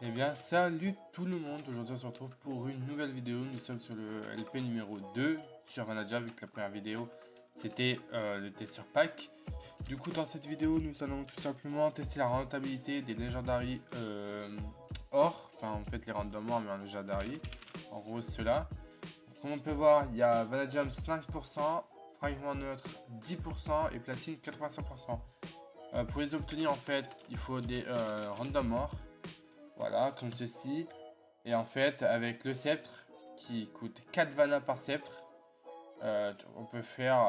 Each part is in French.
Eh bien, salut tout le monde, aujourd'hui on se retrouve pour une nouvelle vidéo. Nous sommes sur le LP numéro 2 sur Vanadja, vu que la première vidéo c'était le test sur pack. Du coup, dans cette vidéo, nous allons tout simplement tester la rentabilité des Legendary or, enfin en fait les random or mais en Legendary. En gros, cela. Comme on peut voir, il y a Vanadium 5%, Fragment neutre 10% et Platine 85%. Pour les obtenir, en fait, il faut des random or. Voilà, comme ceci. Et en fait, avec le sceptre, qui coûte 4 Vana par sceptre, on peut faire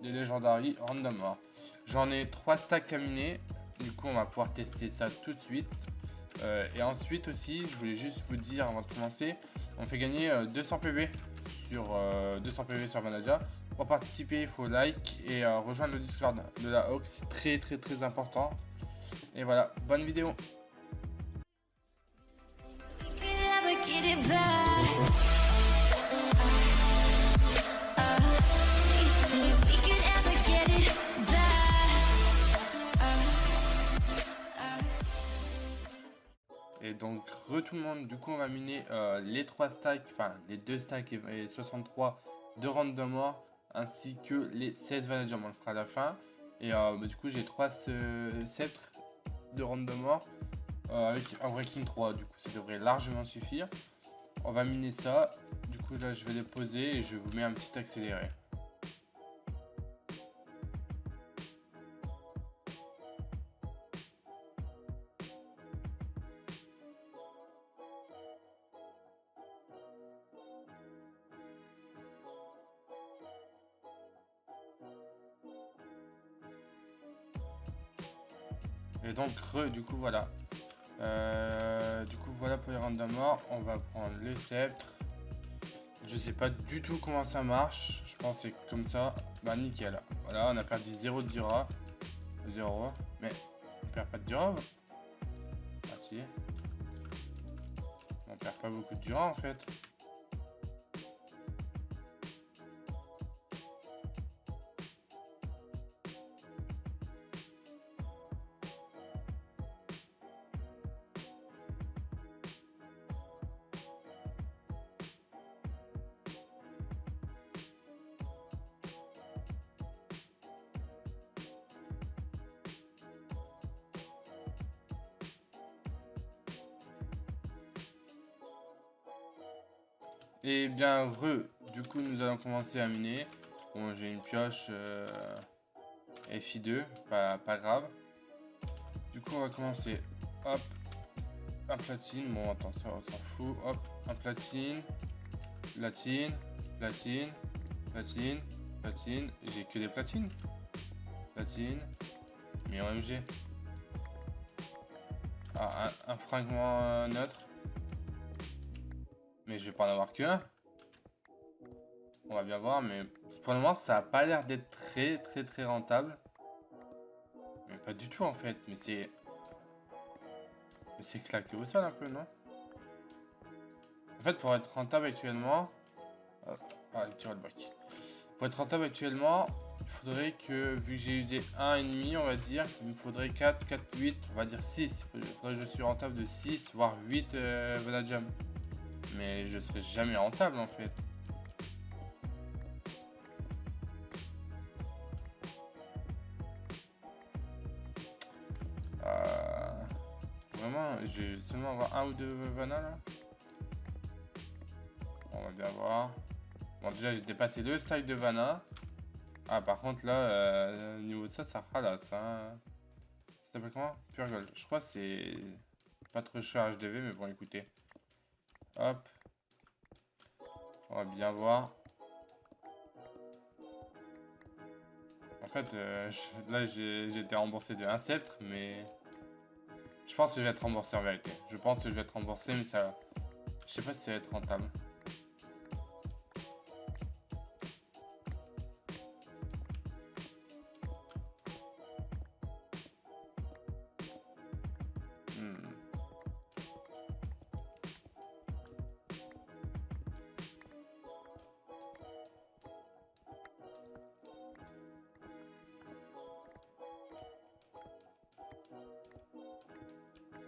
des Legendary Random Or. J'en ai 3 stacks à miner. Du coup, on va pouvoir tester ça tout de suite. Et ensuite aussi, je voulais juste vous dire avant de commencer, on fait gagner 200 PV sur Vanadja. Pour participer, il faut like et rejoindre le Discord de la Hawk. C'est très important. Et voilà, bonne vidéo. Et donc, tout le monde, du coup, on va miner les 3 stacks, enfin les 2 stacks et 63 de random or, ainsi que les 16 Vanadium, on le fera à la fin. Et du coup, j'ai 3 sceptres de random or avec un breaking 3, du coup, ça devrait largement suffire. On va miner ça, du coup, là, je vais les poser et je vous mets un petit accéléré. Et donc, du coup, voilà. Du coup, voilà pour les random or. On va prendre le sceptre. Je sais pas du tout comment ça marche. Je pense que c'est comme ça. Bah, nickel. Voilà, on a perdu 0 de Dura. 0. Mais on perd pas de Dura. Ah, si. On perd pas beaucoup de Dura en fait. Et bien, du coup, nous allons commencer à miner. Bon, j'ai une pioche FI2, pas grave. Du coup, on va commencer. Hop, un platine. Bon, attends, ça, on s'en fout. Hop, un platine. Platine, platine, platine, platine. J'ai que des platines. Platine. Mais OMG. Ah, un fragment neutre. Mais je vais pas en avoir qu'un. On va bien voir, mais pour le moment, ça a pas l'air d'être très rentable. Mais pas du tout en fait. Mais c'est claqué au sol un peu, non? En fait, pour être rentable actuellement. Hop, ah, le tir de bloc. Pour être rentable actuellement, il faudrait que, vu que j'ai usé 1,5, on va dire, il me faudrait 4, 4, 8, on va dire 6. Il faudrait que je suis rentable de 6, voire 8 Vanadium. Mais je serai jamais rentable en fait. Vraiment, je vais seulement avoir un ou deux Vana là. On va bien voir. Bon, déjà, j'ai dépassé le style de Vana. Ah, par contre, là, au niveau de ça, ça ralasse. Hein. Ça s'appelle comment? Pure Gold. Je crois que c'est pas trop cher HDV, mais bon, écoutez. Hop. On va bien voir. En fait, là, j'ai été remboursé de un sceptre, mais je pense que je vais être remboursé en vérité. Je pense que je vais être remboursé, mais ça, je sais pas si ça va être rentable.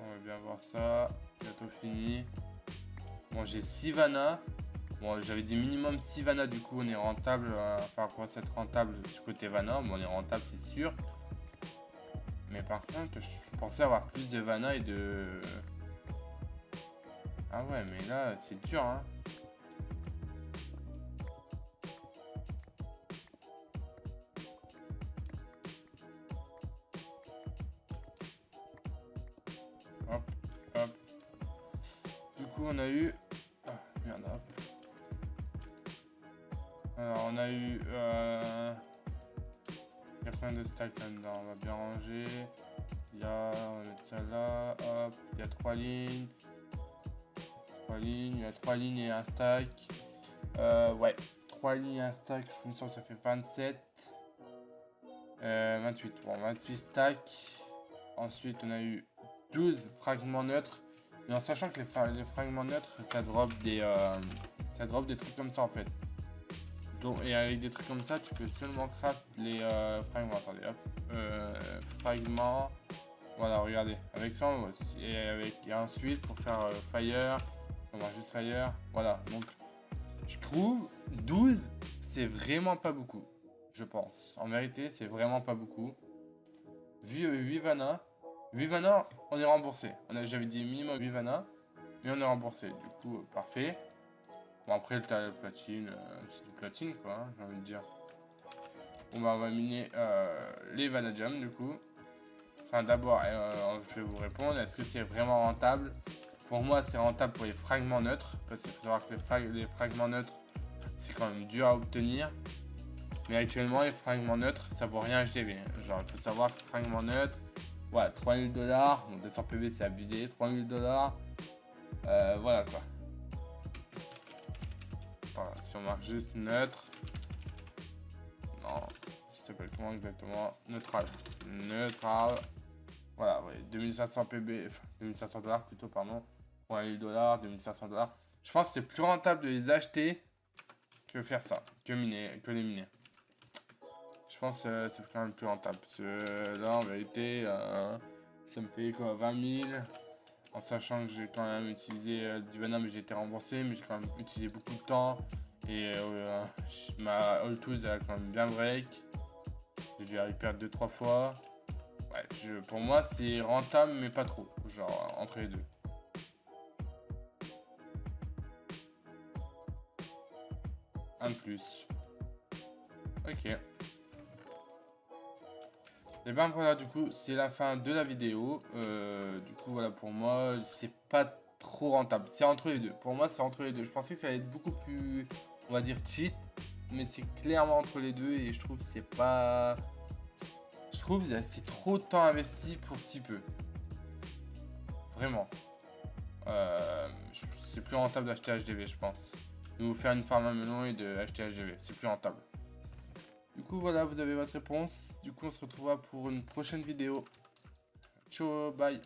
On va bien voir ça. Bientôt fini. Bon, j'ai 6 Vana. Bon, j'avais dit minimum 6 Vana, du coup on est rentable. Enfin, on commence à être rentable du côté Vana. Bon, on est rentable, c'est sûr. Mais par contre, je pensais avoir plus de Vana et de... Ah ouais, mais là, c'est dur, hein. Hop, hop. Du coup, on a eu... Ah, merde, hop. Alors, on a eu... Il y a combien de stacks là-dedans? On va bien ranger. Il y a... On va mettre ça là. Hop. Il y a 3 lignes. 3 lignes. Il y a 3 lignes et un stack. Ouais. 3 lignes et un stack. Je me sens que ça fait 27. 28. Bon, 28 stacks. Ensuite, on a eu 12 fragments neutres. Mais en sachant que les fragments neutres, ça drop des trucs comme ça en fait. Donc, et avec des trucs comme ça, tu peux seulement craft les fragments. Attendez, hop. Fragments. Voilà, regardez. Avec ça, et ensuite, pour faire fire, on va juste fire. Voilà. Donc, je trouve 12, c'est vraiment pas beaucoup. Je pense. En vérité, c'est vraiment pas beaucoup. Vu 8 Vana. 8 Vana, on est remboursé. J'avais dit minimum 8 Vana. Mais on est remboursé. Du coup, parfait. Bon, après, t'as la platine. C'est du platine, quoi, hein, j'ai envie de dire. Bon, bah, on va miner les Vanadium, du coup. Enfin, d'abord, je vais vous répondre. Est-ce que c'est vraiment rentable? Pour moi, c'est rentable pour les fragments neutres. Parce qu'il faut savoir que les fragments neutres, c'est quand même dur à obtenir. Mais actuellement, les fragments neutres, ça vaut rien HDV. Genre, il faut savoir que fragments neutres, ouais, 3000 $. Bon, 200 PV, c'est abusé. 3000 $. Voilà quoi. Voilà, si on marque juste neutre. Non, ça s'appelle comment exactement? Neutral. Neutral. Voilà, ouais, 2500 PB, enfin 2500 $ plutôt, pardon. 3000 $, 2500 $. Je pense que c'est plus rentable de les acheter que faire ça, que les miner. Je pense que c'est quand même plus rentable. Parce que là, en vérité, ça me fait quoi, 20 000. En sachant que j'ai quand même utilisé du Venom, mais j'ai été remboursé. Mais j'ai quand même utilisé beaucoup de temps. Et ma All Tools a quand même bien break. J'ai dû y perdre 2-3 fois. Ouais, pour moi, c'est rentable, mais pas trop. Genre, entre les deux. Un de plus. Ok. Et ben voilà, du coup, c'est la fin de la vidéo. Du coup, voilà, pour moi, c'est pas trop rentable. C'est entre les deux. Pour moi, c'est entre les deux. Je pensais que ça allait être beaucoup plus, on va dire, cheat. Mais c'est clairement entre les deux. Et je trouve que c'est pas... Je trouve que c'est trop de temps investi pour si peu. Vraiment. C'est plus rentable d'acheter HDV, je pense. De vous faire une farm à melon et d'acheter HDV. C'est plus rentable. Du coup, voilà, vous avez votre réponse. Du coup, on se retrouvera pour une prochaine vidéo. Ciao, bye.